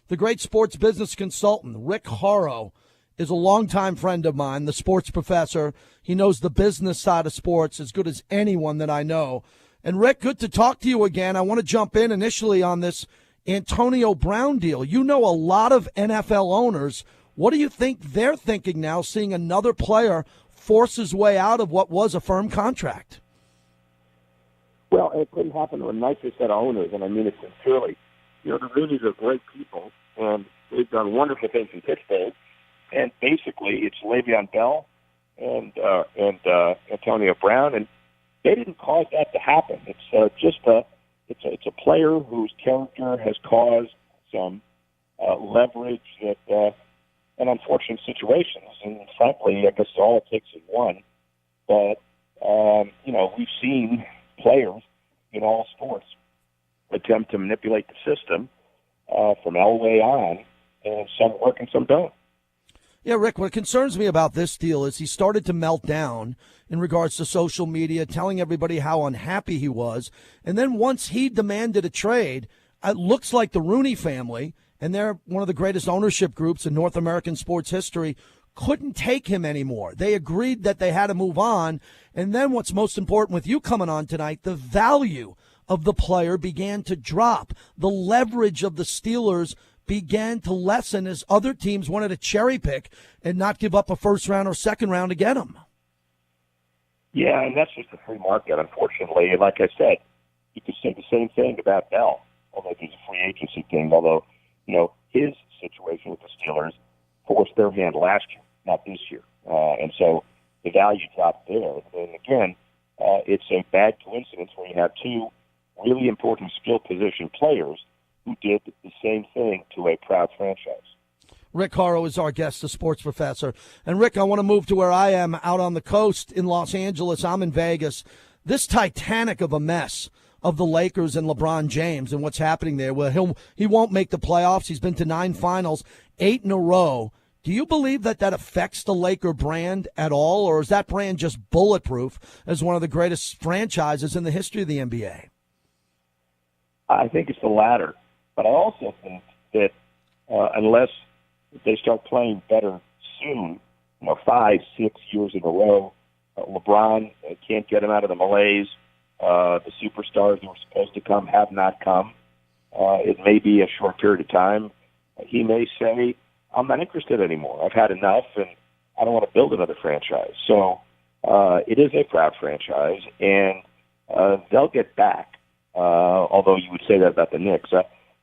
The great sports business consultant, Rick Horrow, is a longtime friend of mine, the sports professor. He knows the business side of sports as good as anyone that I know. And, Rick, good to talk to you again. I want to jump in initially on this Antonio Brown deal. You know a lot of NFL owners. What do you think they're thinking now, seeing another player force his way out of what was a firm contract? Well, it couldn't happen to a nicer set of owners, and I mean it sincerely. You know, the Rooney's are great people, and they've done wonderful things in Pittsburgh. And basically, it's Le'Veon Bell and Antonio Brown, and they didn't cause that to happen. It's just it's a player whose character has caused some leverage that in unfortunate situations. And frankly, I guess all it takes is one. But you know, we've seen players in all sports attempt to manipulate the system from Elway on, and some work and some don't. Yeah, Rick, what concerns me about this deal is he started to melt down in regards to social media, telling everybody how unhappy he was. And then once he demanded a trade, it looks like the Rooney family, and they're one of the greatest ownership groups in North American sports history, couldn't take him anymore. They agreed that they had to move on. And then what's most important with you coming on tonight, the value of the player began to drop. The leverage of the Steelers began to lessen as other teams wanted to cherry pick and not give up a first round or second round to get him. Yeah, and that's just a free market, unfortunately. And like I said, you could say the same thing about Bell, although there's a free agency thing, although, you know, his situation with the Steelers forced their hand last year, not this year. And so the value dropped there. And again, it's a bad coincidence when you have two really important skill position players who did the same thing to a proud franchise. Rick Horrow is our guest, the sports professor. And, Rick, I want to move to where I am out on the coast in Los Angeles. I'm in Vegas. This Titanic of a mess of the Lakers and LeBron James and what's happening there. Well, he won't make the playoffs. He's been to 9 finals, 8 in a row. Do you believe that affects the Laker brand at all, or is that brand just bulletproof as one of the greatest franchises in the history of the NBA? I think it's the latter. But I also think that unless they start playing better soon, 5, 6 years in a row, LeBron can't get him out of the malaise. The superstars who were supposed to come have not come. It may be a short period of time. He may say, I'm not interested anymore. I've had enough, and I don't want to build another franchise. So it is a proud franchise, and they'll get back, although you would say that about the Knicks.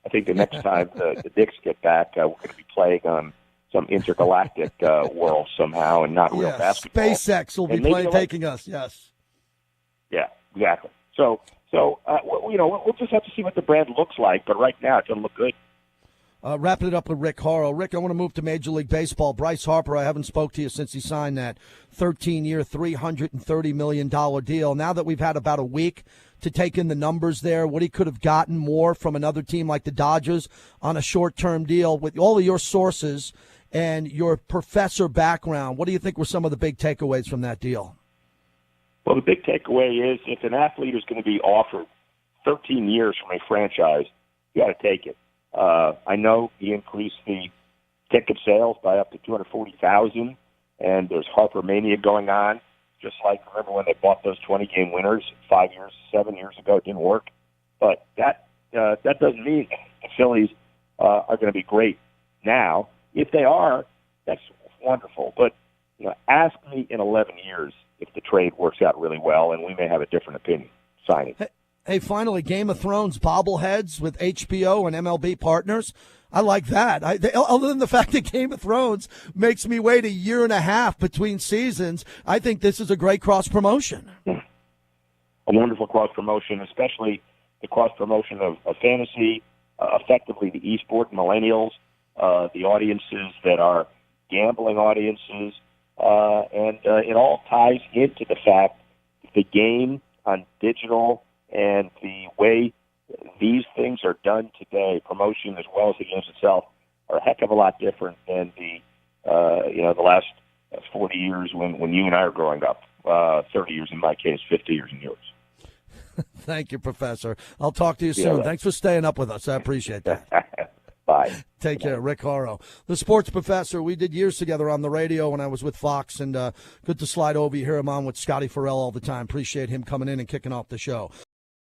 I think the next time the Knicks get back, we're going to be playing on some intergalactic world somehow and not real basketball. SpaceX will be taking us, yes. Yeah, exactly. So we'll just have to see what the brand looks like, but right now it doesn't look good. Wrapping it up with Rick Horrow. Rick, I want to move to Major League Baseball. Bryce Harper, I haven't spoke to you since he signed that 13-year, $330 million deal. Now that we've had about a week to take in the numbers there, what he could have gotten more from another team like the Dodgers on a short-term deal, with all of your sources and your professor background, what do you think were some of the big takeaways from that deal? Well, the big takeaway is if an athlete is going to be offered 13 years from a franchise, you got to take it. I know he increased the ticket sales by up to 240,000, and there's Harper mania going on. Just like, remember when they bought those 20-game winners 7 years ago? It didn't work. But that doesn't mean the Phillies are going to be great now. If they are, that's wonderful. But ask me in 11 years if the trade works out really well, and we may have a different opinion. Sign it. Hey, finally, Game of Thrones bobbleheads with HBO and MLB partners. I like that. Other than the fact that Game of Thrones makes me wait a year and a half between seasons, I think this is a great cross-promotion. A wonderful cross-promotion, especially the cross-promotion of fantasy, effectively the esport millennials, the audiences that are gambling audiences, and it all ties into the fact that the game on digital and the way these things are done today, promotion as well as the games itself, are a heck of a lot different than the last 40 years when you and I were growing up. 30 years in my case, 50 years in yours. Thank you, Professor. I'll talk to you soon. Right. Thanks for staying up with us. I appreciate that. Bye. Take care, Rick Horrow, the sports professor. We did years together on the radio when I was with Fox, and good to slide over. You hear him on with Scotty Farrell all the time. Appreciate him coming in and kicking off the show.